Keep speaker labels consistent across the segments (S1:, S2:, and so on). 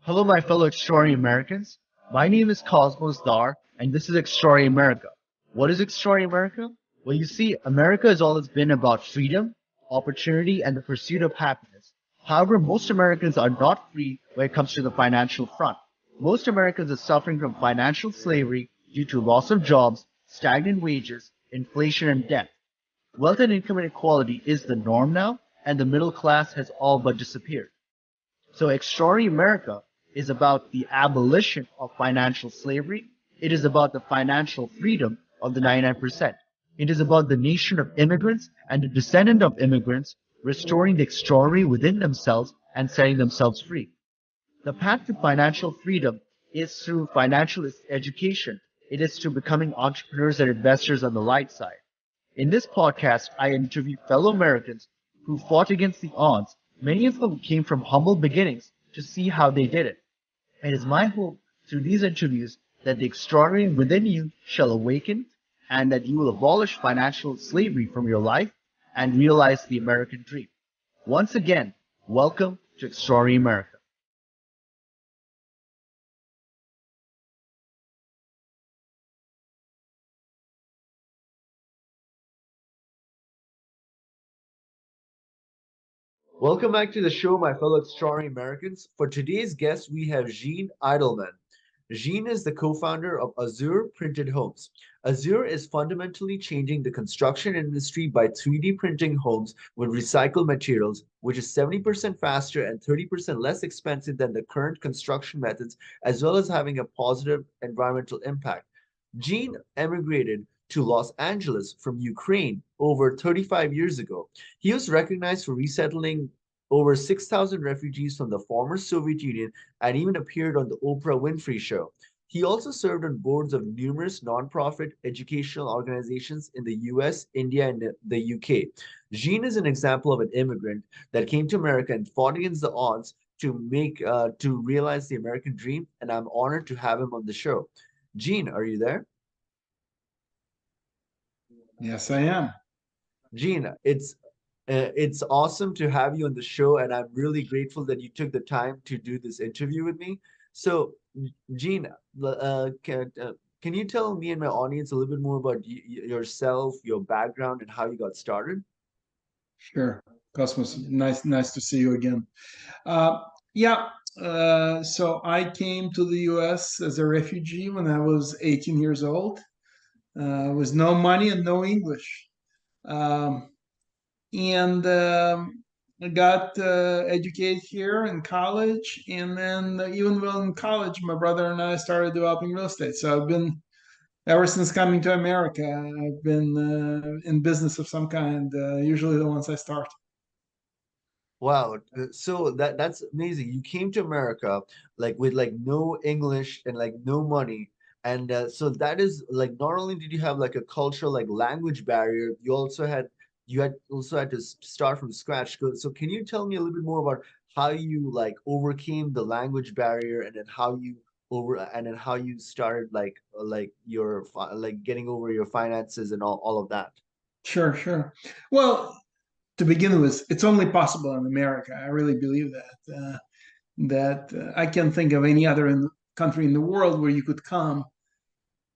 S1: Hello, my fellow extraordinary Americans. My name is Cosmos Dar, and this is Extraordinary America. What is Extraordinary America? Well, you see, America has always been about freedom, opportunity, and the pursuit of happiness. However, most Americans are not free when it comes to the financial front. Most Americans are suffering from financial slavery due to loss of jobs, stagnant wages, inflation, and debt. Wealth and income inequality is the norm now, and the middle class has all but disappeared. So Extraordinary America is about the abolition of financial slavery. It is about the financial freedom of the 99%. It is about the nation of immigrants and the descendant of immigrants restoring the extraordinary within themselves and setting themselves free. The path to financial freedom is through financial education. It is through becoming entrepreneurs and investors on the light side. In this podcast, I interview fellow Americans who fought against the odds. Many of them came from humble beginnings to see how they did it. It is my hope through these interviews that the extraordinary within you shall awaken and that you will abolish financial slavery from your life and realize the American dream. Once again, welcome to Extraordinary America. Welcome back to the show, my fellow extraordinary Americans. For today's guest, we have Jean Eidelman. Jean is the co-founder of Azure Printed Homes. Azure is fundamentally changing the construction industry by 3D printing homes with recycled materials, which is 70% faster and 30% less expensive than the current construction methods, as well as having a positive environmental impact. Jean emigrated to Los Angeles from Ukraine over 35 years ago. He was recognized for resettling over 6,000 refugees from the former Soviet Union and even appeared on the Oprah Winfrey Show. He also served on boards of numerous nonprofit educational organizations in the US, India, and the UK. Jean is an example of an immigrant that came to America and fought against the odds to realize the American dream, and I'm honored to have him on the show. Jean, are you there?
S2: Yes, I am.
S1: Jean, it's awesome to have you on the show, and I'm really grateful that you took the time to do this interview with me. So, Jean, can you tell me and my audience a little bit more about yourself, your background, and how you got started?
S2: Sure. Cosmos, nice to see you again. Uh, yeah, so I came to the US as a refugee when I was 18 years old, with no money and no English. Um, and I got educated here in college. And then, even while in college, my brother and I started developing real estate. So I've been ever since coming to America, I've been in business of some kind, usually the ones I start.
S1: Wow, so that's amazing. You came to America like with like no English and like no money. And so that is like not only did you have like a cultural like language barrier, you had also had to start from scratch. So can you tell me a little bit more about how you like overcame the language barrier and then how you started like like getting over your finances and all of that?
S2: Sure, sure. Well, to begin with, it's only possible in America. I really believe that. I can't think of any other country in the world where you could come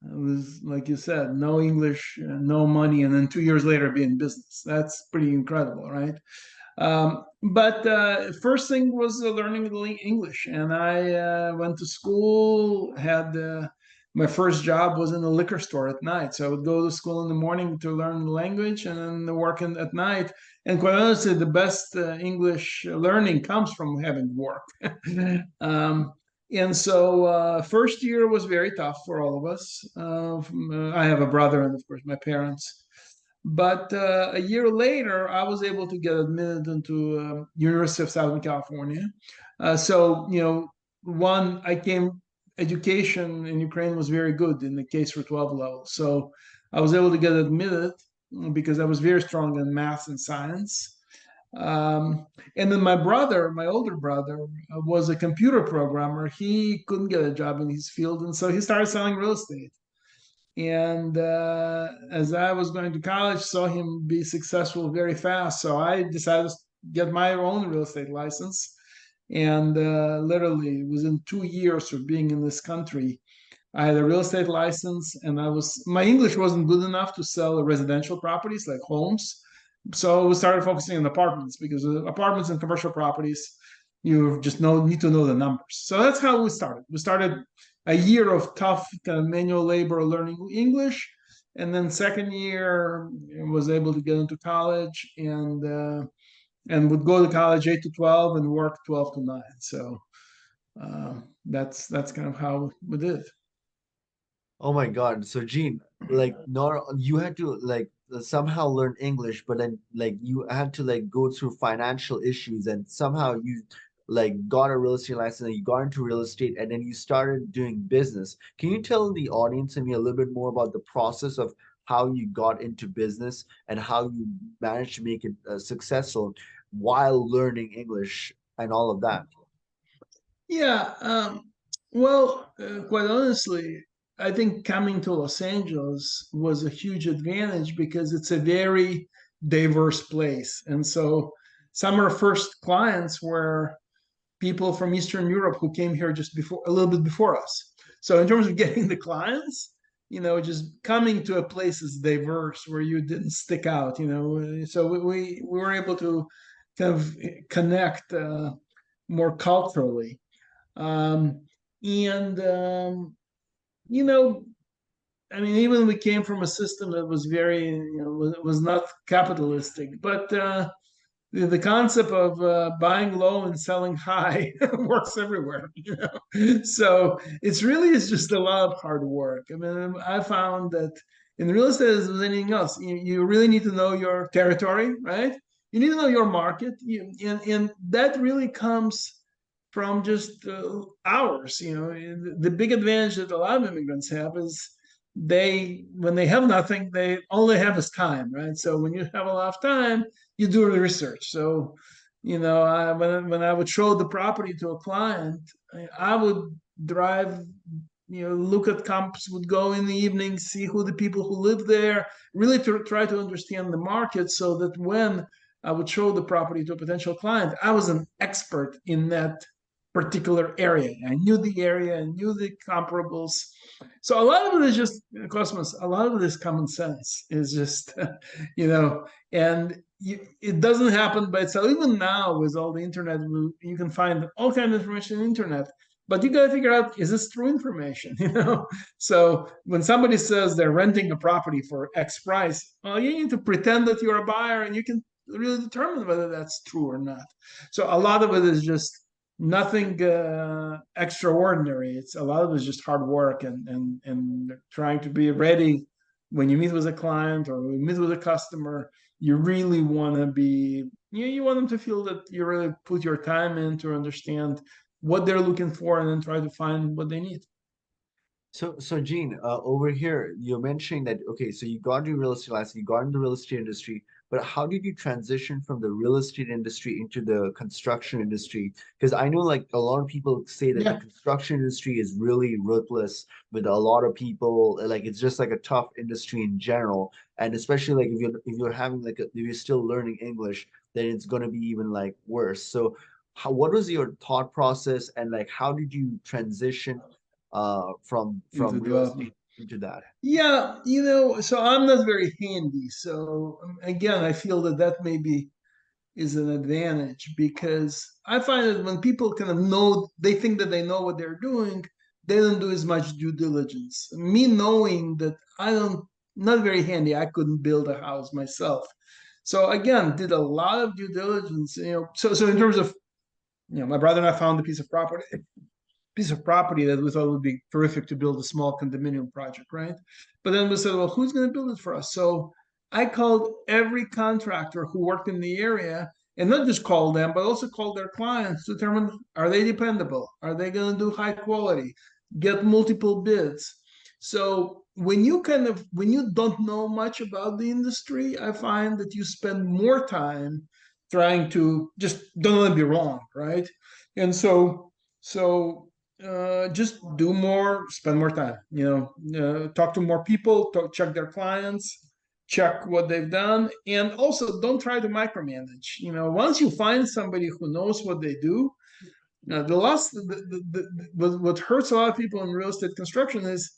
S2: with, like you said, no English, no money, and then 2 years later be in business. That's pretty incredible, right? But first thing was learning the English, and I went to school. Had My first job was in a liquor store at night, so I would go to school in the morning to learn the language, and then working at night. And quite honestly, the best English learning comes from having work. um, and so, first year was very tough for all of us. I have a brother, and of course, my parents. But a year later, I was able to get admitted into University of Southern California. So, one, I came, education in Ukraine was very good in the K through 12 level. So I was able to get admitted because I was very strong in math and science. Um, and then my brother, my older brother, was a computer programmer. He couldn't get a job in his field, and so he started selling real estate. And as I was going to college, saw him be successful very fast. So I decided to get my own real estate license. And literally within 2 years of being in this country, I had a real estate license, and my English wasn't good enough to sell residential properties like homes. So we started focusing on apartments, because apartments and commercial properties, you just need to know the numbers. So that's how we started. We started a year of tough kind of manual labor learning English, and then second year was able to get into college, and would go to college 8 to 12 and work 12 to 9. So that's kind of how we did it.
S3: Oh my God. So Gene, like not you had to like somehow learn English, but then like you had to like go through financial issues and somehow you like got a real estate license and you got into real estate and then you started doing business. Can you tell the audience and me a little bit more about the process of how you got into business and how you managed to make it successful while learning English and all of that?
S2: Yeah, well, quite honestly, I think coming to Los Angeles was a huge advantage because it's a very diverse place. And so some of our first clients were people from Eastern Europe who came here just before, a little bit before us. So in terms of getting the clients, just coming to a place that's diverse where you didn't stick out, so we were able to kind of connect more culturally. Um, and you know, I mean, even we came from a system that was very, was not capitalistic, but the concept of buying low and selling high works everywhere. So it's really is just a lot of hard work. I mean, I found that in real estate, as with anything else, you really need to know your territory, right? You need to know your market, and that really comes from just hours. The big advantage that a lot of immigrants have is when they have nothing, all they have is time, right? So when you have a lot of time, you do the research. So, when I would show the property to a client, I would drive, look at comps, would go in the evening, see who the people who live there, really to try to understand the market, so that when I would show the property to a potential client, I was an expert in that particular area. I knew the area, I knew the comparables. So a lot of it is just Cosmos. A lot of it is common sense. Is just, and it doesn't happen by itself. Even now, with all the internet, you can find all kinds of information on the internet. But you got to figure out, is this true information? So when somebody says they're renting a property for X price, well, you need to pretend that you're a buyer, and you can really determine whether that's true or not. So a lot of it is just nothing extraordinary. It's a lot of it is just hard work, and trying to be ready when you meet with a client or you meet with a customer. You really want to be, you want them to feel that you really put your time in to understand what they're looking for, and then try to find what they need.
S3: So Gene, over here, you're mentioning that, okay, so you got your real estate license, you got into the real estate industry, but how did you transition from the real estate industry into the construction industry? Because I know like a lot of people say that the
S2: Yeah.
S3: construction industry is really ruthless with a lot of people, like it's just like a tough industry in general. And especially like if you're having like if you're still learning English, then it's gonna be even like worse. So what was your thought process and like how did you transition from
S2: Into
S3: real
S2: development.
S3: estate into that.
S2: Yeah, so I'm not very handy. So again, I feel that maybe is an advantage, because I find that when people kind of know, they think that they know what they're doing, they don't do as much due diligence. Me knowing that not very handy, I couldn't build a house myself. So again, did a lot of due diligence, so in terms of, my brother and I found a piece of property that we thought would be terrific to build a small condominium project, right? But then we said, well, who's going to build it for us? So I called every contractor who worked in the area, and not just called them, but also called their clients to determine, are they dependable? Are they going to do high quality? Get multiple bids. So when you don't know much about the industry, I find that you spend more time trying to just don't let it be wrong, right? And so just do more, spend more time, talk to more people, check their clients, check what they've done, and also don't try to micromanage. Once you find somebody who knows what they do, The loss, what hurts a lot of people in real estate construction is,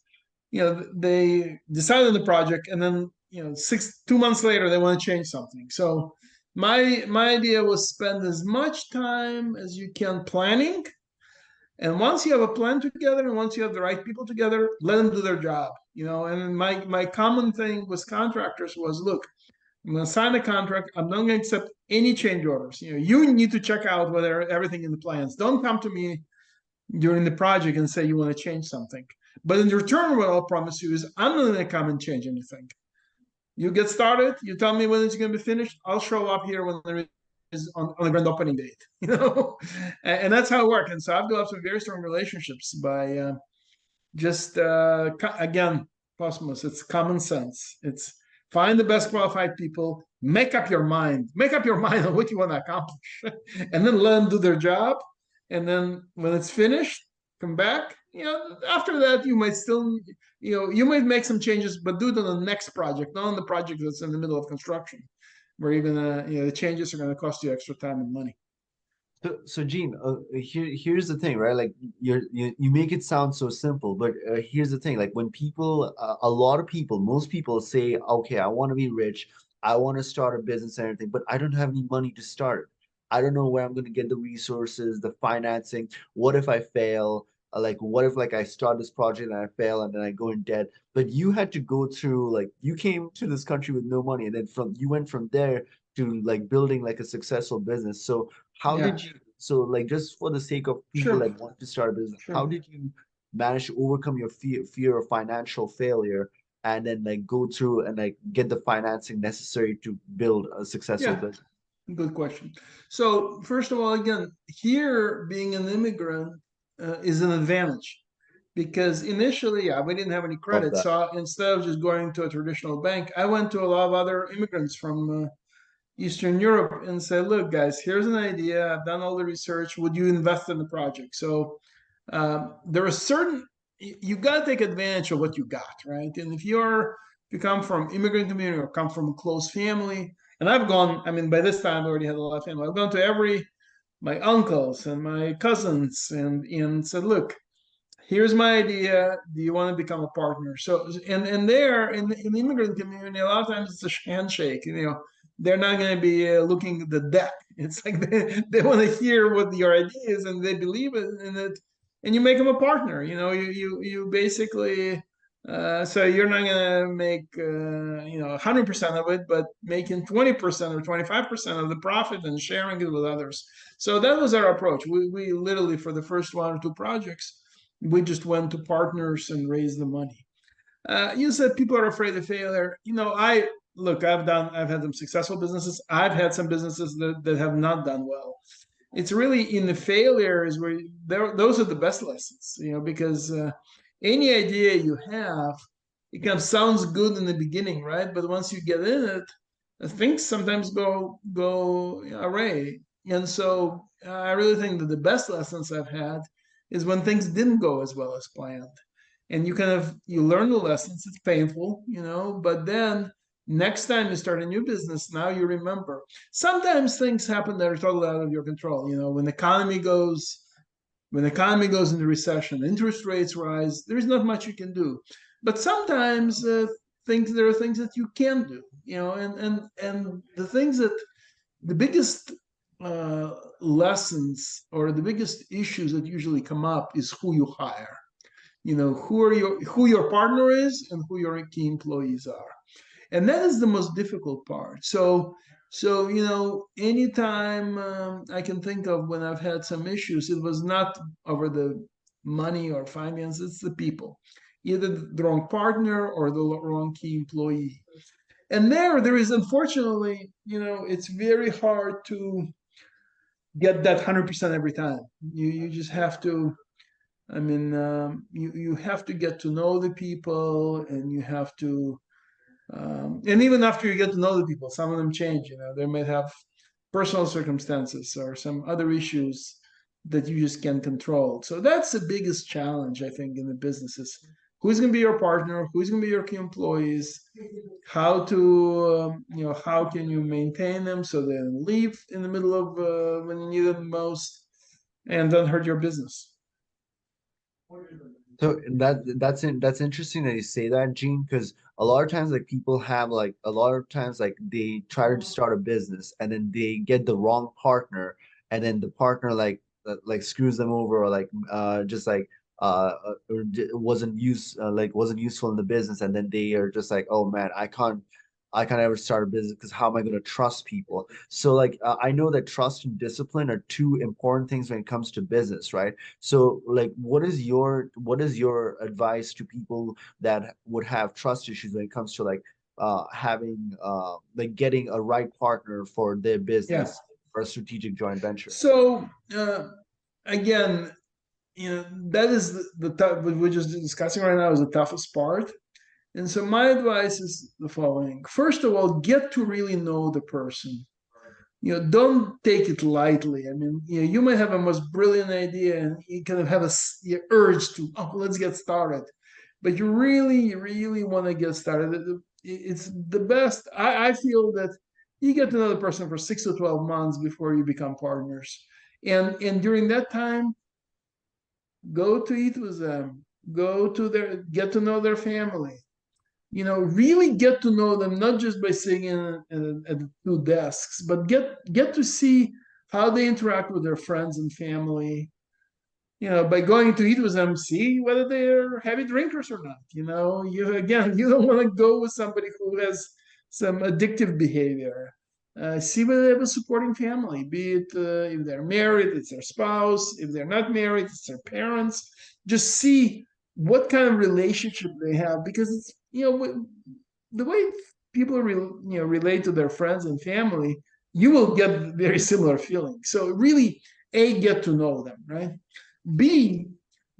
S2: they decide on the project and then 2 months later they want to change something. So my idea was spend as much time as you can planning, and once you have a plan together and once you have the right people together, let them do their job. And my common thing with contractors was, look, I'm going to sign a contract. I'm not going to accept any change orders. You need to check out whether everything in the plans. Don't come to me during the project and say you want to change something. But in return, what I'll promise you is I'm not going to come and change anything. You get started. You tell me when it's going to be finished. I'll show up here when there is on the grand opening date. And that's how it works. And so I've developed some very strong relationships by just again, Cosmos. It's common sense. It's find the best qualified people. Make up your mind. Make up your mind on what you want to accomplish, and then let them do their job. And then when it's finished, come back. After that, you might still, you might make some changes, but do it on the next project, not on the project that's in the middle of construction, where you're gonna, the changes are gonna cost you extra time and money.
S3: So Gene, here's the thing, right? Like you make it sound so simple, but here's the thing. Like when people, a lot of people, most people say, okay, I want to be rich, I want to start a business and everything, but I don't have any money to start. I don't know where I'm going to get the resources, the financing. What if I fail? Like, what if like I start this project and I fail and then I go in debt? But you had to go through, like, you came to this country with no money, and then you went from there to like building like a successful business. So how
S2: Yeah,
S3: did you, so like just for the sake of people
S2: sure,
S3: that want to start a business, how
S2: sure.
S3: did you manage to overcome your fear of financial failure and then like go through and like get the financing necessary to build a successful
S2: Yeah,
S3: business?
S2: good question. So first of all, again, here being an immigrant is an advantage because initially, yeah, we didn't have any
S3: Love
S2: credit.
S3: that.
S2: So instead of just going to a traditional bank, I went to a lot of other immigrants from Eastern Europe and said, "Look, guys, here's an idea. I've done all the research. Would you invest in the project?" So there are certain you got to take advantage of what you got, right? And if you come from immigrant community or come from a close family, and I've gone, I mean, by this time I already had a lot of family. I've gone to every my uncles and my cousins and said, look, here's my idea. Do you want to become a partner? So and there in the immigrant community, a lot of times it's a handshake. They're not going to be looking at the deck. It's like they want to hear what your idea is and they believe in it, and you make them a partner. You basically. So you're not gonna make 100% of it, but making 20% or 25% of the profit and sharing it with others. So that was our approach. We literally for the first one or two projects, we just went to partners and raised the money. You said people are afraid of failure. I look, I've had some successful businesses. I've had some businesses that have not done well. It's really in the failures where those are the best lessons, because any idea you have, it kind of sounds good in the beginning, right? But once you get in it, things sometimes go array. And so I really think that the best lessons I've had is when things didn't go as well as planned. And you learn the lessons. It's painful, but then next time you start a new business, now you remember. Sometimes things happen that are totally out of your control. When the economy goes into recession, interest rates rise, there's not much you can do. But sometimes there are things that you can do, and the biggest lessons or the biggest issues that usually come up is who you hire. Who your partner is and who your key employees are, and that is the most difficult part. So anytime I can think of when I've had some issues, it was not over the money or finance, it's the people, either the wrong partner or the wrong key employee. And there is, unfortunately, it's very hard to get that 100% every time. You just have to, I mean, you have to get to know the people, and you have to, and even after you get to know the people, some of them change. They might have personal circumstances or some other issues that you just can't control. So that's the biggest challenge, I think, in the business is who's going to be your partner, who's going to be your key employees, how can you maintain them so they don't leave in the middle of when you need them most. and don't hurt your business.
S3: So that's interesting that you say that, Gene, because a lot of times like people have like a lot of times like they try to start a business and then they get the wrong partner, and then the partner like screws them over, or like just like wasn't useful in the business, and then they are just like, oh man, I can't ever start a business because how am I going to trust people? So like I know that trust and discipline are two important things when it comes to business, right? So like what is your advice to people that would have trust issues when it comes to like having like getting a right partner for their
S2: Yeah.
S3: business or a strategic joint venture?
S2: So again, that is the tough, what we're just discussing right now is the toughest part. And so my advice is the following. First of all, get to really know the person. Don't take it lightly. I mean, you might have a most brilliant idea and you kind of have a urge to, oh, let's get started. But you really, really want to get started. It's the best. I feel that you get to know the person for 6 to 12 months before you become partners. And during that time, go to eat with them, get to know their family, really get to know them, not just by sitting at the two desks, but get to see how they interact with their friends and family. By going to eat with them, see whether they're heavy drinkers or not. You don't want to go with somebody who has some addictive behavior. See whether they have a supporting family, be it if they're married, it's their spouse. If they're not married, it's their parents. Just see what kind of relationship they have, because it's the way people relate to their friends and family, you will get very similar feelings. So really, A, get to know them, right? B,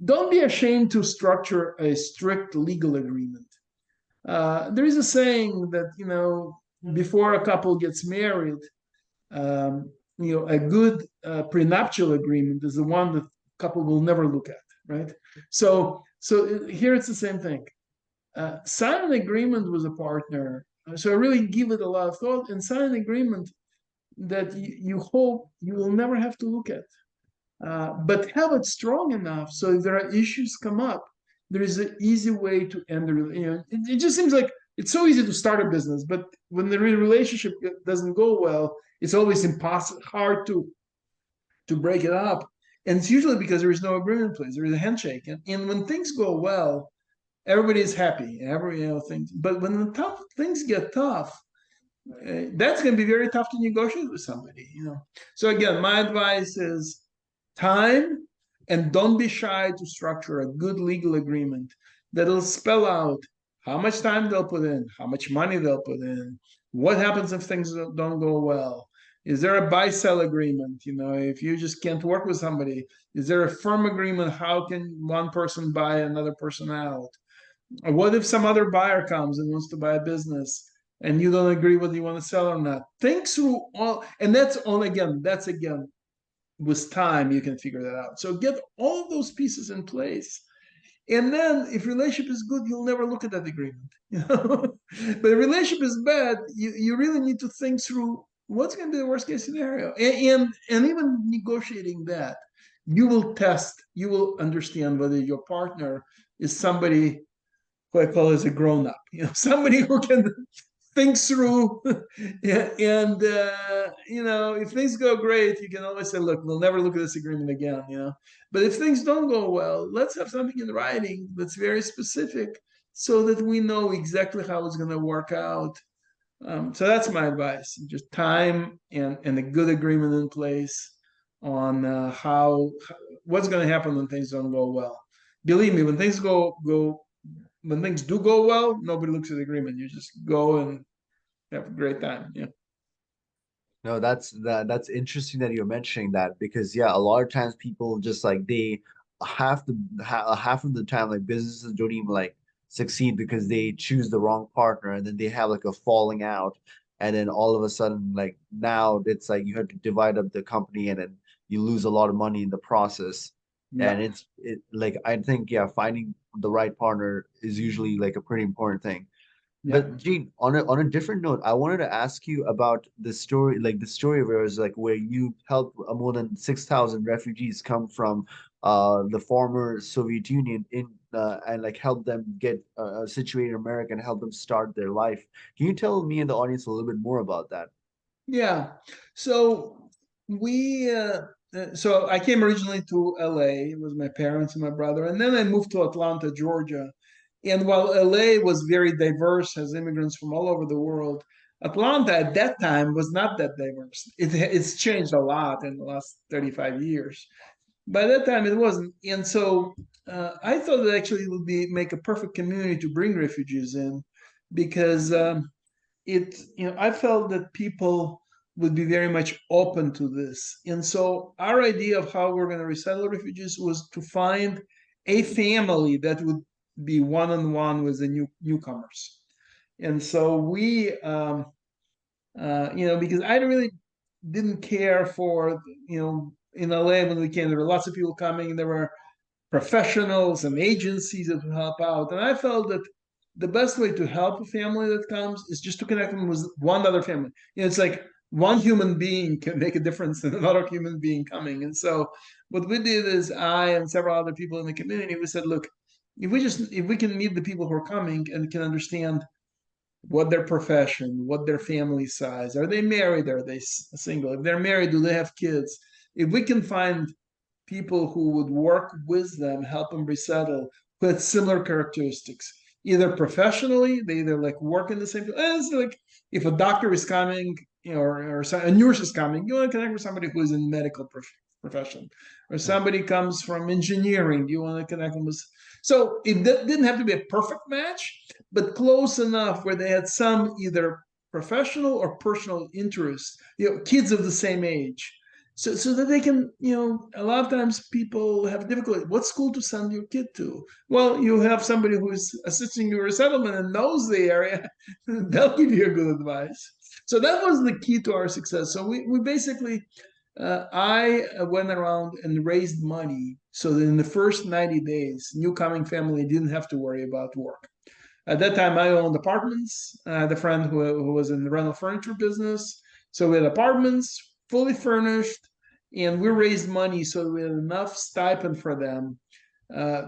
S2: don't be ashamed to structure a strict legal agreement. There is a saying that, before a couple gets married, a good prenuptial agreement is the one that couple will never look at, right? So here it's the same thing. Sign an agreement with a partner. So really give it a lot of thought and sign an agreement that you hope you will never have to look at. But have it strong enough so if there are issues come up, there is an easy way to end the relationship. It just seems like it's so easy to start a business, but when the relationship doesn't go well, it's always impossible, hard to break it up. And it's usually because there is no agreement in place. There is a handshake, and when things go well, everybody is happy. Things. But when the tough things get tough, that's going to be very tough to negotiate with somebody. So again, my advice is time, and don't be shy to structure a good legal agreement that'll spell out how much time they'll put in, how much money they'll put in, what happens if things don't go well. Is there a buy-sell agreement? If you just can't work with somebody, is there a firm agreement? How can one person buy another person out? Or what if some other buyer comes and wants to buy a business and you don't agree whether you want to sell or not? Think through all, and that's again, with time, you can figure that out. So get all of those pieces in place. And then if relationship is good, you'll never look at that agreement. But if relationship is bad, you really need to think through what's going to be the worst case scenario. And even negotiating that, you will understand whether your partner is somebody who I call as a grown up, somebody who can think through. And if things go great, you can always say, look, we'll never look at this agreement again. But if things don't go well, let's have something in writing that's very specific so that we know exactly how it's going to work out. So that's my advice: just time and a good agreement in place on what's going to happen when things don't go well. Believe me, when things do go well, nobody looks at the agreement. You just go and have a great time. Yeah.
S3: No, that's interesting that you're mentioning that, because yeah, a lot of times people just like they half of the time like businesses don't even like succeed because they choose the wrong partner, and then they have like a falling out, and then all of a sudden like now it's like you have to divide up the company, and then you lose a lot of money in the process.
S2: Yeah.
S3: And it like I think, yeah, finding the right partner is usually like a pretty important thing.
S2: Yeah.
S3: But Gene, on a different note, I wanted to ask you about the story, like the story where it's like where you helped more than 6,000 refugees come from the former Soviet Union in and like help them get situated in America and help them start their life. Can you tell me and the audience a little bit more about that?
S2: Yeah. So we so I came originally to LA. It was my parents and my brother, and then I moved to Atlanta, Georgia. And while LA was very diverse, has immigrants from all over the world, Atlanta at that time was not that diverse. It's changed a lot in the last 35 years. By that time, it wasn't. And so I thought it actually would be make a perfect community to bring refugees in, because I felt that people would be very much open to this. And so our idea of how we're going to resettle refugees was to find a family that would be one-on-one with the newcomers. And so because I really didn't care for, in LA when we came, there were lots of people coming, and there were professionals and agencies that would help out. And I felt that the best way to help a family that comes is just to connect them with one other family. It's like one human being can make a difference in another human being coming. And so what we did is I and several other people in the community, we said, look, if we can meet the people who are coming and can understand what their profession, what their family size, are they married, are they single? If they're married, do they have kids? If we can find people who would work with them, help them resettle, who had similar characteristics, either professionally, they either like work in the same field. It's like if a doctor is coming, or a nurse is coming, you want to connect with somebody who is in medical profession, or somebody comes from engineering, you want to connect them with. So it didn't have to be a perfect match, but close enough where they had some either professional or personal interest, kids of the same age, so that they can, a lot of times people have difficulty. What school to send your kid to? Well, you have somebody who is assisting your resettlement and knows the area. They'll give you a good advice. So that was the key to our success. So we basically, I went around and raised money so that in the first 90 days, new coming family didn't have to worry about work. At that time, I owned apartments. I had a friend who was in the rental furniture business. So we had apartments, fully furnished, and we raised money so we had enough stipend for them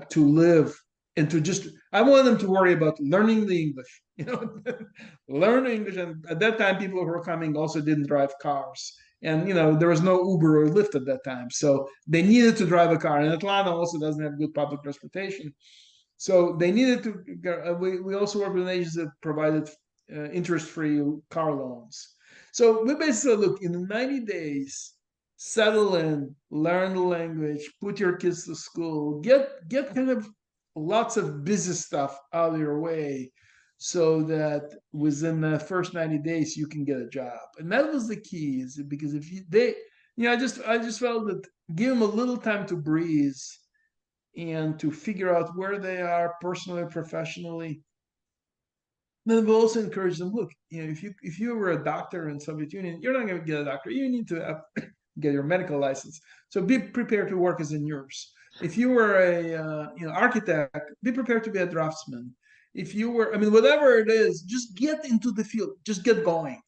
S2: to live and to just. I wanted them to worry about learning the English, learn English. And at that time, people who were coming also didn't drive cars. And there was no Uber or Lyft at that time, so they needed to drive a car. And Atlanta also doesn't have good public transportation. So they needed to. We also worked with an agency that provided interest-free car loans. So we basically look in 90 days, settle in, learn the language, put your kids to school, get kind of lots of business stuff out of your way, so that within the first 90 days you can get a job. And that was the key, is because if I just felt that give them a little time to breathe and to figure out where they are personally, professionally. Then we'll also encourage them. Look, if you were a doctor in Soviet Union, you're not going to get a doctor. You need to get your medical license. So be prepared to work as a nurse. If you were a architect, be prepared to be a draftsman. If you were, whatever it is, just get into the field. Just get going.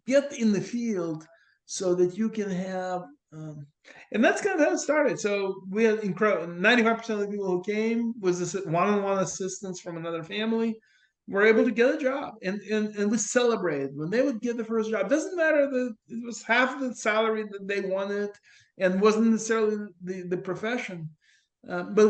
S2: Get in the field so that you can have. And that's kind of how it started. So we had incredible 95% of the people who came was this one-on-one assistance from another family, were able to get a job, and we celebrated when they would get the first job. Doesn't matter that it was half the salary that they wanted and wasn't necessarily the profession. But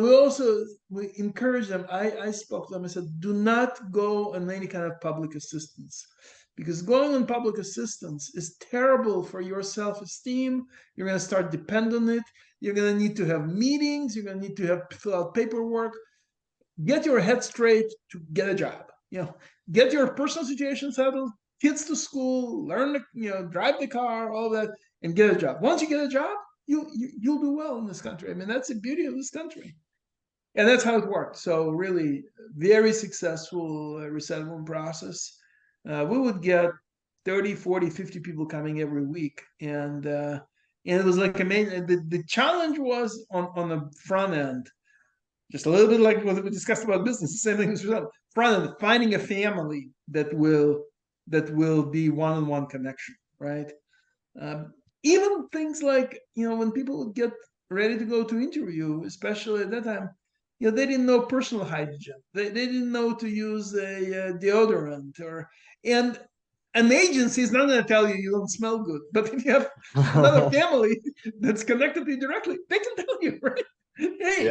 S2: we encouraged them. I spoke to them. I said, do not go on any kind of public assistance, because going on public assistance is terrible for your self-esteem. You're going to start depend on it. You're going to need to have meetings. You're going to need to have fill out paperwork. Get your head straight to get a job. Get your personal situation settled, kids to school, learn to drive the car, all that, and get a job. Once you get a job, you'll do well in this country. That's the beauty of this country. And that's how it worked. So really, very successful resettlement process. We would get 30, 40, 50 people coming every week. And it was like amazing. The challenge was on the front end Just a little bit like what we discussed about business. The same thing as front end, finding a family that will be one-on-one connection, right? Even things like, when people would get ready to go to interview, especially at that time, they didn't know personal hygiene. They didn't know to use a deodorant, and an agency is not going to tell you you don't smell good. But if you have another family that's connected to you directly, they can tell you, right? Hey,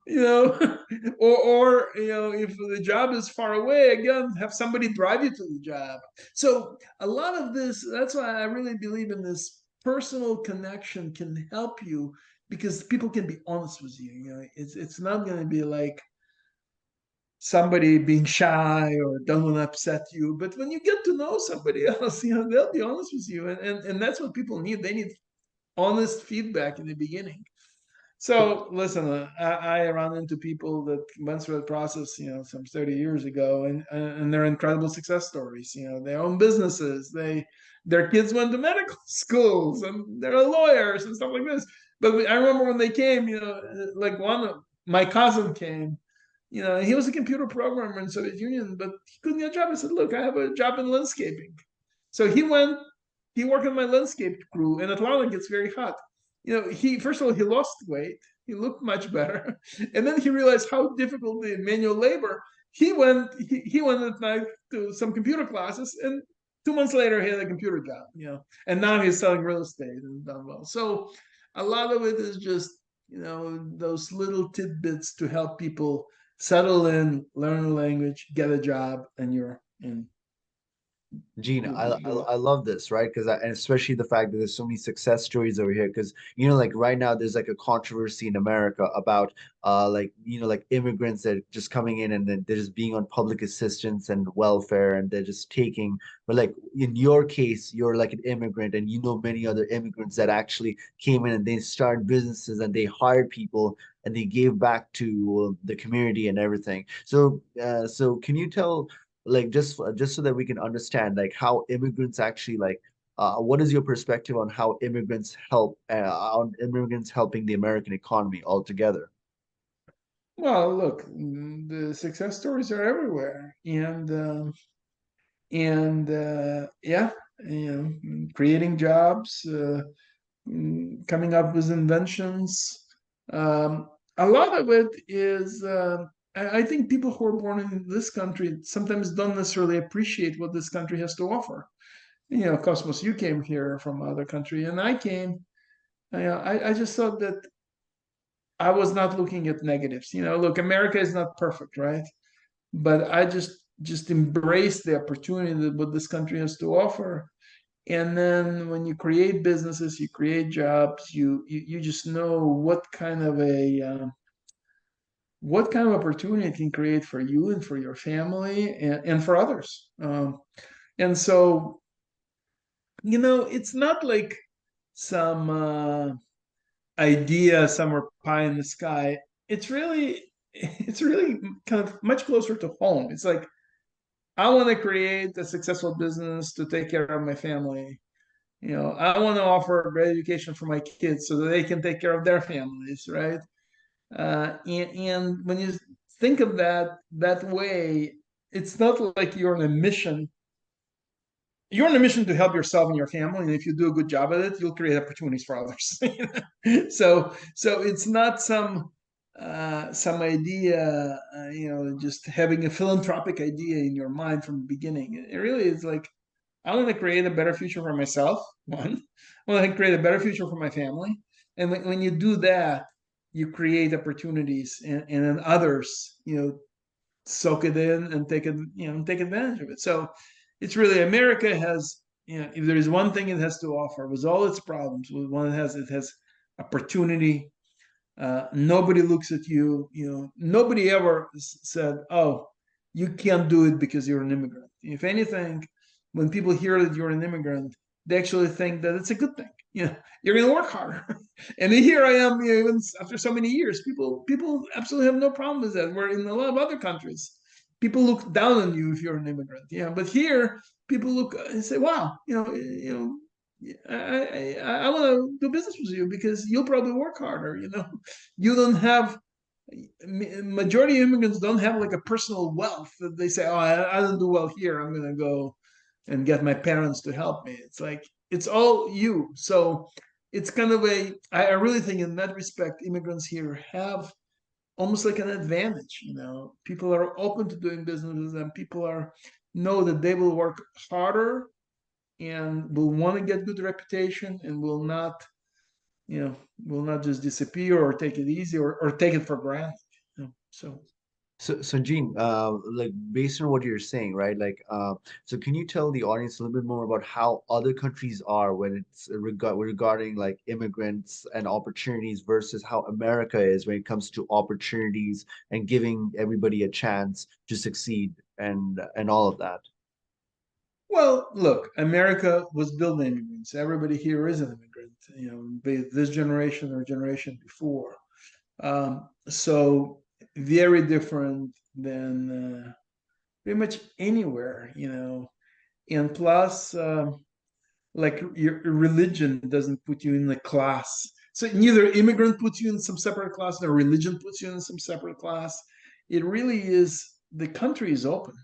S3: Yeah.
S2: if the job is far away, again, have somebody drive you to the job. So a lot of this, that's why I really believe in this personal connection can help you, because people can be honest with you. It's not going to be like somebody being shy or don't want to upset you. But when you get to know somebody else, they'll be honest with you. And that's what people need. They need honest feedback in the beginning. So listen, I run into people that went through that process, some 30 years ago, and they're incredible success stories. They own businesses, their kids went to medical schools, and they're lawyers and stuff like this. But I remember when they came, like my cousin came, he was a computer programmer in Soviet Union, but he couldn't get a job. I said, look, I have a job in landscaping. So he worked on my landscape crew, and Atlanta gets very hot. He first of all, he lost weight. He looked much better, and then he realized how difficult the manual labor. He went at night to some computer classes, and 2 months later he had a computer job. And now he's selling real estate and done well. So a lot of it is just those little tidbits to help people settle in, learn a language, get a job, and you're in.
S3: Gene,
S2: You'll
S3: I,
S2: be
S3: I
S2: good.
S3: I love this, right? Because and especially the fact that there's so many success stories over here. Because like right now, there's like a controversy in America about like like immigrants that are just coming in and then they're just being on public assistance and welfare and they're just taking. But like in your case, you're like an immigrant and you know many other immigrants that actually came in and they started businesses and they hired people and they gave back to the community and everything. So can you tell? Like just so that we can understand like how immigrants actually like what is your perspective on how immigrants help on immigrants helping the American economy altogether?
S2: Well, look, the success stories are everywhere, and yeah, creating jobs, coming up with inventions. Um, a lot of it is. I think people who are born in this country sometimes don't necessarily appreciate what this country has to offer. Cosmos, you came here from another country, and I came. I just thought that I was not looking at negatives. Look, America is not perfect, right? But I just embrace the opportunity that what this country has to offer. And then when you create businesses, you create jobs, you just know what kind of opportunity it can create for you and for your family and for others. And so, it's not like some idea somewhere pie in the sky. It's really kind of much closer to home. It's like I want to create a successful business to take care of my family. I want to offer a great education for my kids so that they can take care of their families, right? And when you think of that way, it's not like you're on a mission. You're on a mission to help yourself and your family, and if you do a good job at it, you'll create opportunities for others. So it's not some idea, just having a philanthropic idea in your mind from the beginning. It really is like I want to create a better future for myself. One, I want to create a better future for my family, and when you do that, you create opportunities, and then others, soak it in and take advantage of it. So it's really America has, if there is one thing it has to offer with all its problems, with one it has opportunity. Nobody looks at you, nobody ever said, oh, you can't do it because you're an immigrant. If anything, when people hear that you're an immigrant, they actually think that it's a good thing. You're going to work harder. And then here I am, even after so many years, people absolutely have no problem with that. Where in a lot of other countries, people look down on you if you're an immigrant. Yeah, but here people look and say, "Wow, I want to do business with you because you'll probably work harder." You don't have majority of immigrants don't have like a personal wealth that they say, oh, I don't do well here. I'm going to go and get my parents to help me. It's like, it's all you. So it's kind of I really think in that respect, immigrants here have almost like an advantage. People are open to doing businesses, and people know that they will work harder and will want to get good reputation, and will not just disappear or take it easy, or take it for granted. So
S3: So Gene, like based on what you're saying, right? So can you tell the audience a little bit more about how other countries are when it's regarding like immigrants and opportunities versus how America is when it comes to opportunities and giving everybody a chance to succeed and all of that?
S2: well, look, America was built on immigrants. Everybody here is an immigrant, be it this generation or generation before. So very different than pretty much anywhere, and plus, like your religion doesn't put you in a class. So neither immigrant puts you in some separate class, nor religion puts you in some separate class. It really is, the country is open.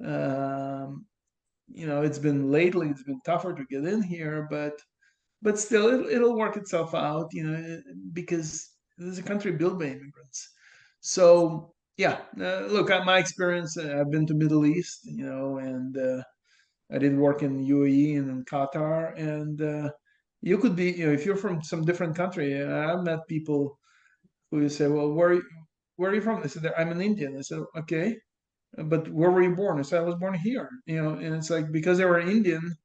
S2: Um, it's been tougher to get in here, but still it'll work itself out, because this is a country built by immigrants. So yeah, look, at my experience, I've been to Middle East, and I did work in UAE and in Qatar, and you could be, if you're from some different country. I've met people who you say, well, where are you from? They said, I'm an Indian. I said, okay, but where were you born? I said, I was born here, and it's like, because they were Indian,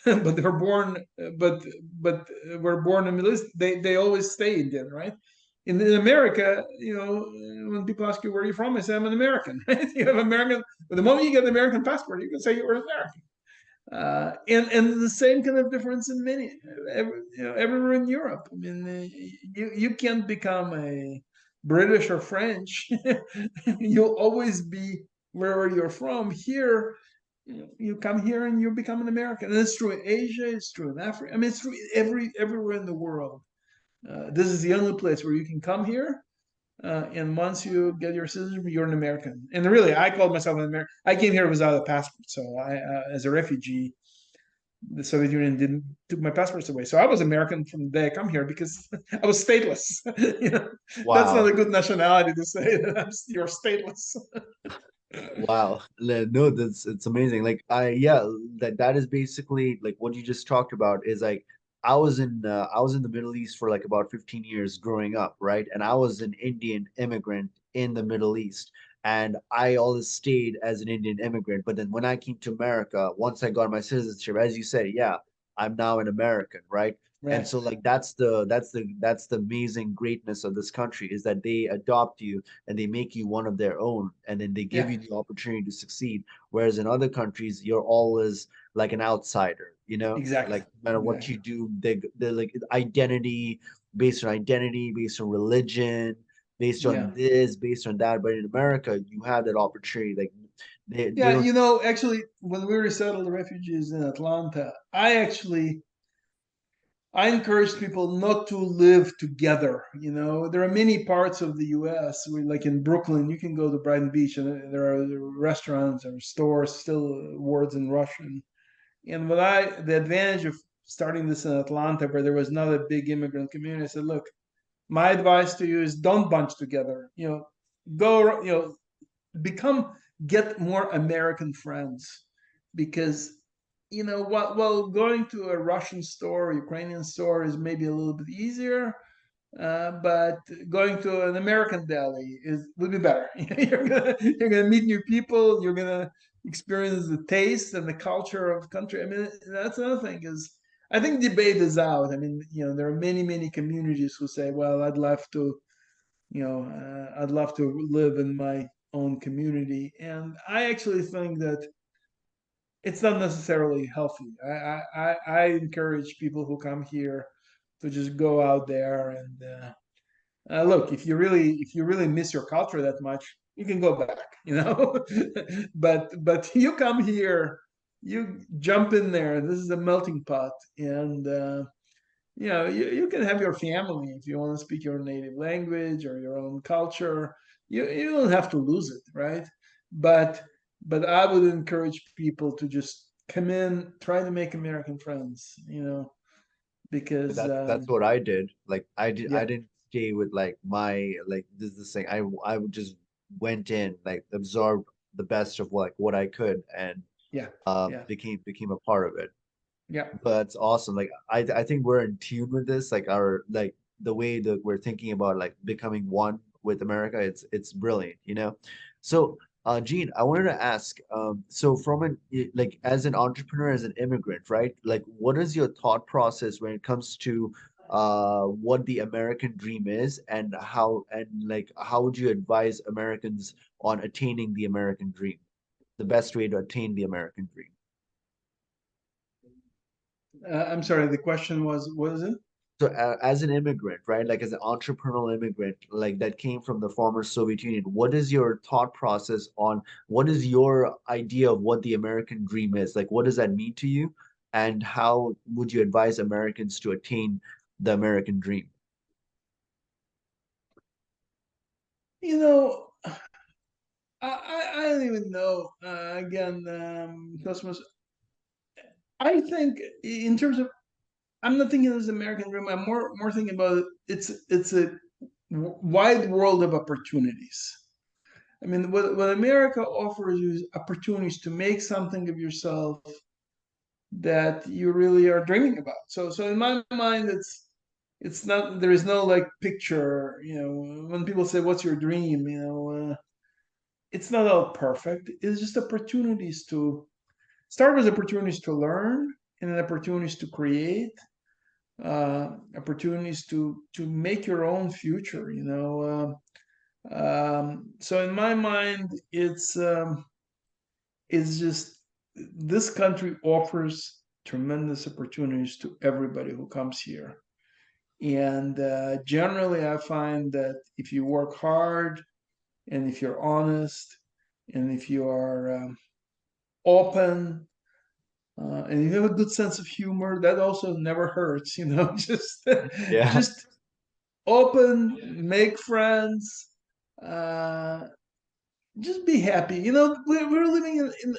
S2: but they're born, but were born in the Middle East, they always stay Indian, right? In America, when people ask you where you're from, I say I'm an American, right? You have American, but the moment you get an American passport, you can say you're an American. And the same kind of difference in everywhere in Europe. I mean, you can't become a British or French. You'll always be wherever you're from. Here, you come here and you become an American. And it's true in Asia. It's true in Africa. I mean, it's true everywhere in the world. This is the only place where you can come here. And once you get your citizenship, you're an American. And really, I called myself an American. I came here without a passport, so as a refugee, the Soviet Union didn't took my passports away. So I was American from the day I come here because I was stateless. That's not a
S3: Wow.
S2: good nationality to say that you're stateless.
S3: Wow. No, that's it's amazing. Like yeah, that is basically like what you just talked about is like I was in the Middle East for like about 15 years growing up, right? And I was an Indian immigrant in the Middle East. And I always stayed as an Indian immigrant. But then when I came to America, once I got my citizenship, as you said, yeah, I'm now an American, right? And
S2: Right.
S3: so like that's the amazing greatness of this country is that they adopt you and they make you one of their own and then they give
S2: Yeah.
S3: you the opportunity to succeed, whereas in other countries you're always like an outsider,
S2: Exactly.
S3: like no matter what
S2: Exactly.
S3: you do, they're like identity based on religion, based
S2: Yeah.
S3: on this, based on that. But in America you have that opportunity, like they
S2: Yeah.
S3: don't.
S2: Actually, when we resettled refugees in Atlanta, I encourage people not to live together. There are many parts of the U.S. Like in Brooklyn, you can go to Brighton Beach, and there are restaurants or stores, still words in Russian. And the advantage of starting this in Atlanta, where there was not a big immigrant community, I said, look, my advice to you is don't bunch together. Go, become get more American friends, because while going to a Russian store, Ukrainian store is maybe a little bit easier, but going to an American deli would be better. You're gonna meet new people. You're gonna experience the taste and the culture of the country. I mean, that's another thing is I think debate is out. I mean, there are many communities who say, "Well, I'd love to live in my own community," and I actually think that it's not necessarily healthy. I encourage people who come here to just go out there and look. If you really miss your culture that much, you can go back. But you come here, you jump in there. This is a melting pot, and you can have your family if you want to speak your native language or your own culture. You don't have to lose it, right? But I would encourage people to just come in, try to make American friends, because
S3: That's what I did. Like I
S2: yeah,
S3: didn't stay with like my like this thing. I would just went in, like absorbed the best of like what I could, and
S2: yeah, yeah,
S3: became a part of it.
S2: yeah.
S3: But it's awesome. Like I think we're in tune with this. Like our like the way that we're thinking about like becoming one with America, it's brilliant, you know? So Gene, I wanted to ask, so from like as an entrepreneur, as an immigrant, right? Like what is your thought process when it comes to what the American dream is and how would you advise Americans on attaining the American dream? The best way to attain the American dream.
S2: I'm sorry. The question was, what is it?
S3: So, as an immigrant, right, like as an entrepreneurial immigrant, like that came from the former Soviet Union, what is your thought process on what is your idea of what the American dream is? Like, what does that mean to you? And how would you advise Americans to attain the American dream?
S2: You know, I don't even know. Again, customers. I think in terms of, I'm not thinking as American dream. I'm more thinking about it. It's a wide world of opportunities. I mean, what America offers you is opportunities to make something of yourself that you really are dreaming about. So in my mind, it's not, there is no like picture. When people say, "What's your dream?" it's not all perfect. It's just opportunities to start with, opportunities to learn, and then opportunities to create, opportunities to make your own future. So in my mind, it's just, this country offers tremendous opportunities to everybody who comes here. And generally, I find that if you work hard and if you're honest and if you are open, and you have a good sense of humor, that also never hurts.
S3: Yeah.
S2: Just open, make friends, uh, just be happy. We're living in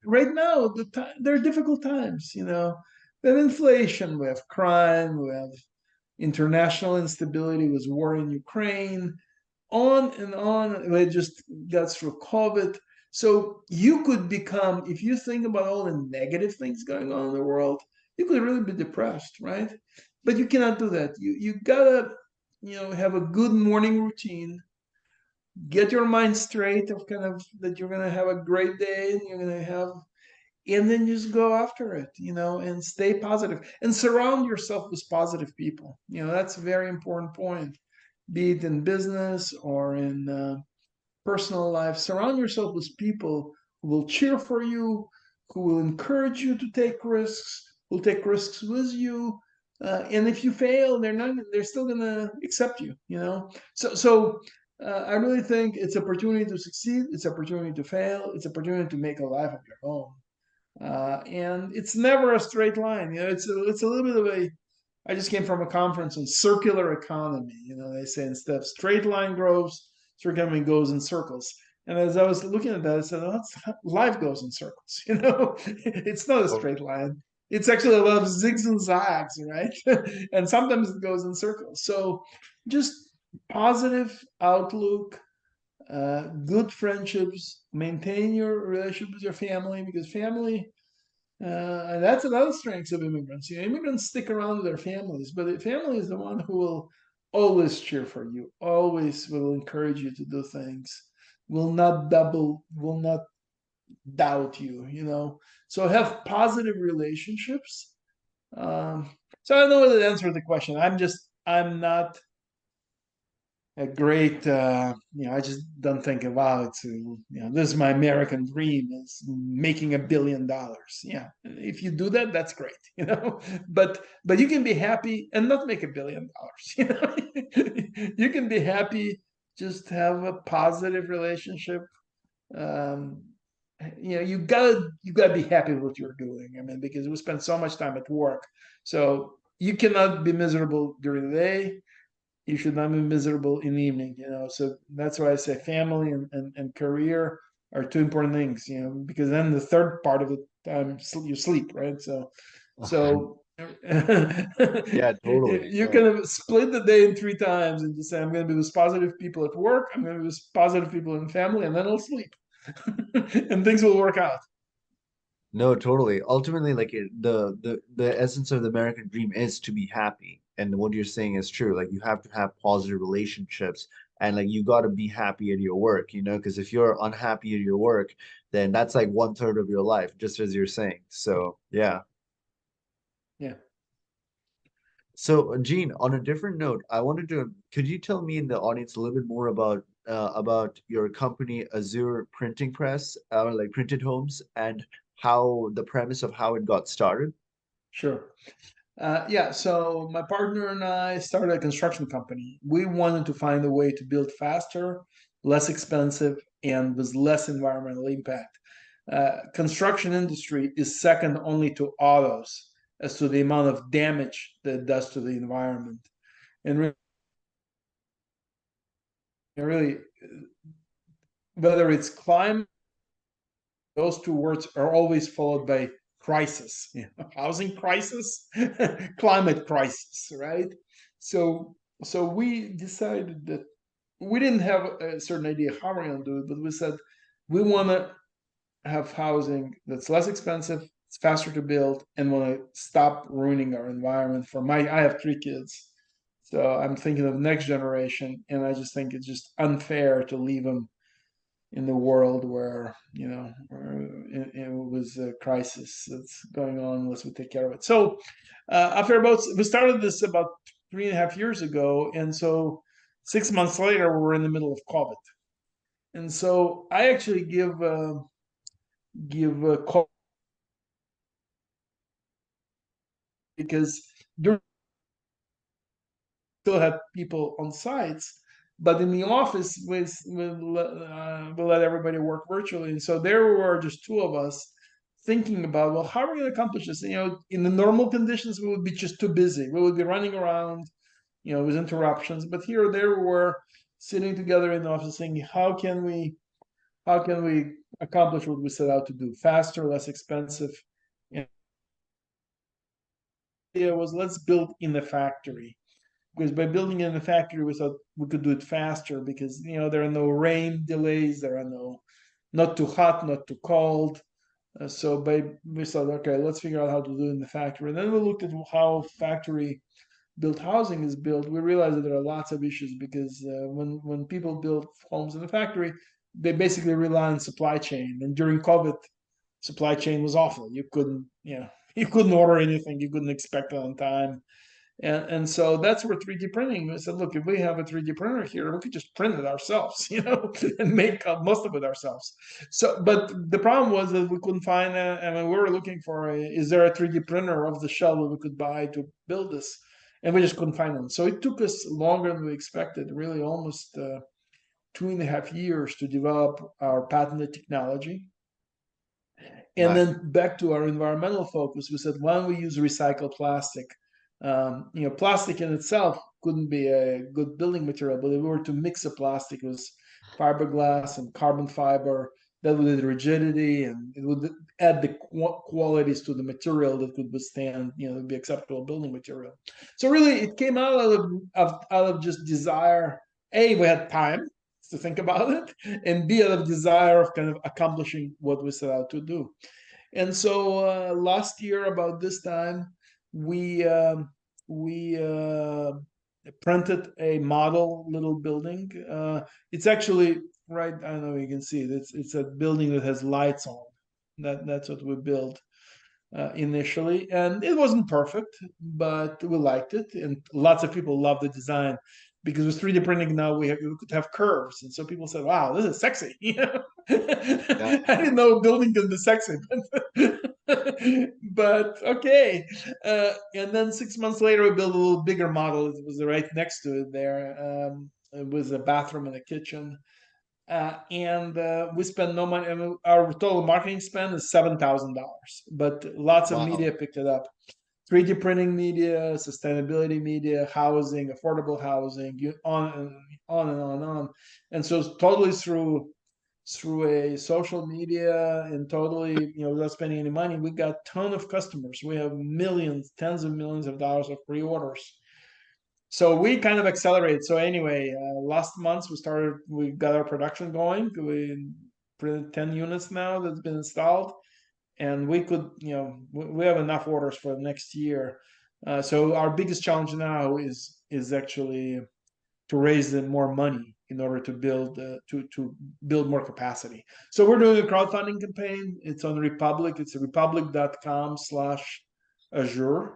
S2: right now. There are difficult times. We have inflation, we have crime, we have international instability, with war in Ukraine, on and on. We just got through COVID. So you could become, if you think about all the negative things going on in the world, you could really be depressed, right? But you cannot do that. You gotta, have a good morning routine, get your mind straight of kind of that you're gonna have a great day, and you're gonna have, and then just go after it, and stay positive and surround yourself with positive people. That's a very important point, be it in business or in personal life. Surround yourself with people who will cheer for you, who will encourage you to take risks, who will take risks with you. And if you fail, they're still going to accept you. So I really think it's opportunity to succeed, it's opportunity to fail, it's opportunity to make a life of your own. And it's never a straight line. It's a little bit of a. I just came from a conference on circular economy. They say instead of straight line growth, circular economy goes in circles. And as I was looking at that, I said, "Oh, life goes in circles." It's not a
S3: Oh,
S2: straight line. It's actually a lot of zigs and zags, right? And sometimes it goes in circles. So just positive outlook, good friendships, maintain your relationship with your family, because family, and that's another strength of immigrants. Immigrants stick around with their families, but the family is the one who will always cheer for you, always will encourage you to do things, will not doubt you. So have positive relationships. Um, so I don't know whether that answers the question. I'm not a great, I just don't think about, this is my American dream, is making $1 billion. Yeah, if you do that, that's great, but you can be happy and not make $1 billion. You can be happy, just have a positive relationship. um, you gotta be happy with what you're doing. I mean, because we spend so much time at work. So you cannot be miserable during the day. You should not be miserable in the evening, So that's why I say family and career are two important things, because then the third part of the time you sleep, right? So
S3: Yeah, totally.
S2: you
S3: No.
S2: can split the day in three times and just say, I'm going to be with positive people at work, I'm going to be with positive people in family, and then I'll sleep. And things will work out.
S3: No, totally. Ultimately, like the essence of the American dream is to be happy. And what you're saying is true. Like you have to have positive relationships and like you got to be happy at your work, because if you're unhappy at your work, then that's like one third of your life, just as you're saying. So, yeah.
S2: Yeah.
S3: So, Gene, on a different note, could you tell me in the audience a little bit more about your company, Azure Printing Press, like Printed Homes, and how the premise of how it got started?
S2: Sure. Yeah, so my partner and I started a construction company. We wanted to find a way to build faster, less expensive, and with less environmental impact. Construction industry is second only to autos as to the amount of damage that it does to the environment. And really, whether it's climate, those two words are always followed by crisis, housing crisis, climate crisis, right? So, so we decided that we didn't have a certain idea how we're going to do it, but we said we want to have housing that's less expensive, it's faster to build, and want to stop ruining our environment. I have three kids, so I'm thinking of next generation, and I just think it's just unfair to leave them in the world where it was a crisis that's going on unless we take care of it. So we started this about 3.5 years ago, and so 6 months later we were in the middle of COVID, and so I actually give a call because during still had people on sites, but in the office we let everybody work virtually, and so there were just two of us thinking about, well, how are we going to accomplish this? In the normal conditions, we would be just too busy. We would be running around, with interruptions. But here or there, we were sitting together in the office, thinking, how can we accomplish what we set out to do? Faster, less expensive. And the idea was, let's build in the factory, because by building in the factory we thought we could do it faster, because there are no rain delays, there are no, not too hot, not too cold. So we thought, okay, let's figure out how to do it in the factory. And then we looked at how factory built housing is built. We realized that there are lots of issues, because when people build homes in the factory, they basically rely on supply chain. And during COVID, supply chain was awful. You couldn't, you couldn't order anything. You couldn't expect it on time. And so that's where 3D printing. We said, look, if we have a 3D printer here, we could just print it ourselves, and make most of it ourselves. So, but the problem was that we couldn't find. I mean, we were looking for is there a 3D printer off the shelf that we could buy to build this, and we just couldn't find one. So it took us longer than we expected, really almost 2.5 years to develop our patented technology. And
S3: Nice.
S2: then back to our environmental focus, we said, why don't we use recycled plastic? Plastic in itself couldn't be a good building material, but if we were to mix a plastic, it was fiberglass and carbon fiber, that would add rigidity, and it would add the qualities to the material that could withstand, be acceptable building material. So really, it came out of just desire. A, we had time to think about it, and B, out of desire of kind of accomplishing what we set out to do. And so last year, about this time, we printed a model little building. It's actually right. I don't know if you can see it. It's a building that has lights on. That's what we built initially, and it wasn't perfect, but we liked it, and lots of people love the design, because with 3D printing now we could have curves, and so people said, "Wow, this is sexy."
S3: Yeah.
S2: I didn't know building can be sexy, but okay. And then 6 months later, we built a little bigger model. It was right next to it there. It was a bathroom and a kitchen. And we spend no money. I mean, our total marketing spend is $7,000, but lots of
S3: Wow.
S2: media picked it up. 3D printing media, sustainability media, housing, affordable housing, on and on and on and on. And so totally through a social media and totally, without spending any money, we got a ton of customers. We have millions, tens of millions of dollars of pre-orders. So we kind of accelerate. So anyway, last month we got our production going. We printed 10 units now that's been installed, and we could, we have enough orders for next year. So our biggest challenge now is actually to raise more money in order to build more capacity. So we're doing a crowdfunding campaign. It's on Republic. It's republic.com/Azure,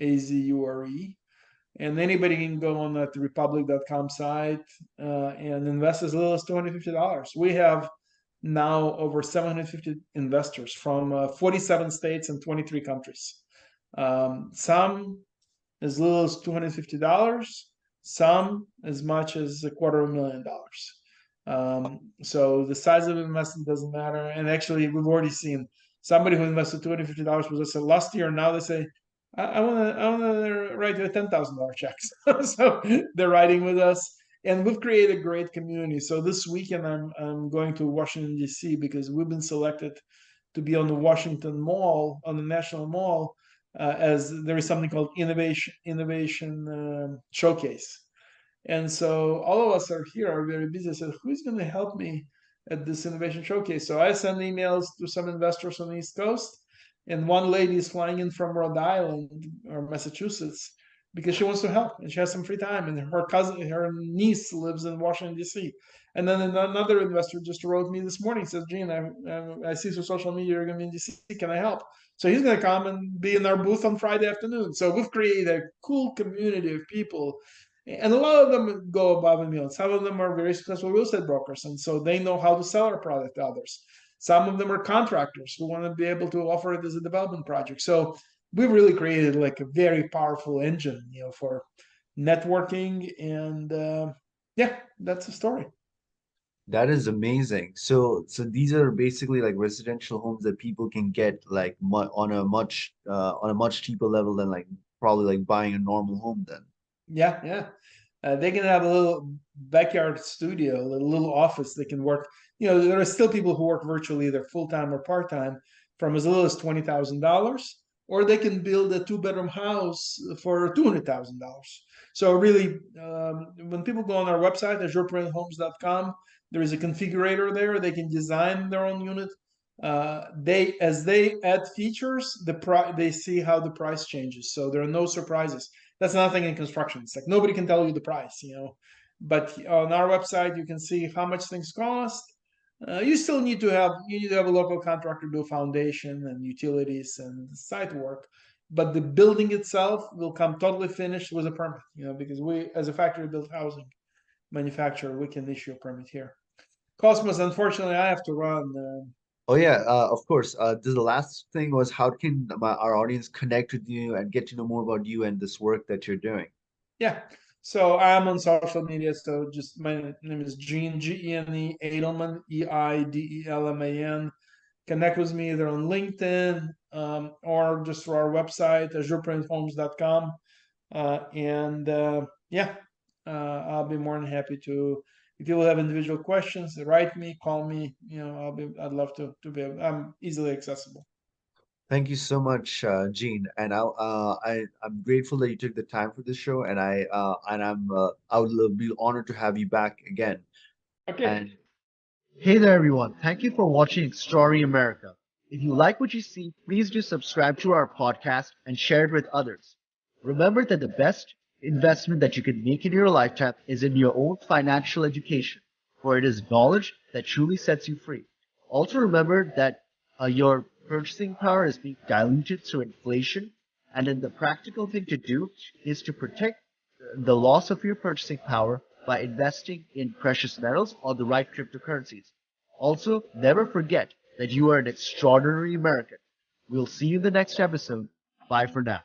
S2: Azure. And anybody can go on that republic.com site and invest as little as $250. We have now over 750 investors from 47 states and 23 countries. Some as little as $250, some as much as $250,000. So the size of the investment doesn't matter. And actually, we've already seen somebody who invested $250 with us last year. Now they say, I want to write you a $10,000 check. So they're writing with us, and we've created a great community. So this weekend I'm going to Washington D.C. because we've been selected to be on the Washington Mall, on the National Mall, as there is something called innovation showcase. And so all of us are very busy. I said, who's going to help me at this innovation showcase? So I send emails to some investors on the East Coast, and one lady is flying in from Rhode Island or Massachusetts because she wants to help and she has some free time. And her niece lives in Washington D.C. And then another investor just wrote me this morning, says, Gene, I see through social media you're going to be in D.C. Can I help? So he's going to come and be in our booth on Friday afternoon. So we've created a cool community of people. And a lot of them go above and beyond. Some of them are very successful real estate brokers, and so they know how to sell our product to others. Some of them are contractors who want to be able to offer it as a development project. So we've really created like a very powerful engine, for networking. And that's the story.
S3: That is amazing. So these are basically like residential homes that people can get like on a much cheaper level than like probably like buying a normal home then.
S2: Yeah. They can have a little backyard studio, a little office. They can work. There are still people who work virtually, either full time or part time, from as little as $20,000, or they can build a 2-bedroom house for $200,000. So really, when people go on our website, AzurePrintedHomes.com, there is a configurator there. They can design their own unit. As they add features, they see how the price changes. So there are no surprises. That's nothing in construction. It's like nobody can tell you the price, But on our website, you can see how much things cost. You still need to have a local contractor do foundation and utilities and site work, but the building itself will come totally finished with a permit. Because we, as a factory-built housing manufacturer, we can issue a permit here. Cosmos, unfortunately, I have to run.
S3: Oh yeah, of course. The last thing was how can our audience connect with you and get to know more about you and this work that you're doing?
S2: Yeah. So I'm on social media. So just my name is Gene, Gene Eidelman, Eidelman. Connect with me either on LinkedIn or just through our website, AzurePrintedHomes.com. I'll be more than happy to. If you will have individual questions, write me, call me. I'd love to be. I'm easily accessible.
S3: Thank you so much, Gene. And I'm grateful that you took the time for this show, and I would be honored to have you back again.
S2: Okay.
S3: And
S1: Hey there, everyone. Thank you for watching Extraordinary America. If you like what you see, please do subscribe to our podcast and share it with others. Remember that the best investment that you can make in your lifetime is in your own financial education, for it is knowledge that truly sets you free. Also remember that your purchasing power is being diluted through inflation, and then the practical thing to do is to protect the loss of your purchasing power by investing in precious metals or the right cryptocurrencies. Also, never forget that you are an extraordinary American. We'll see you in the next episode. Bye for now.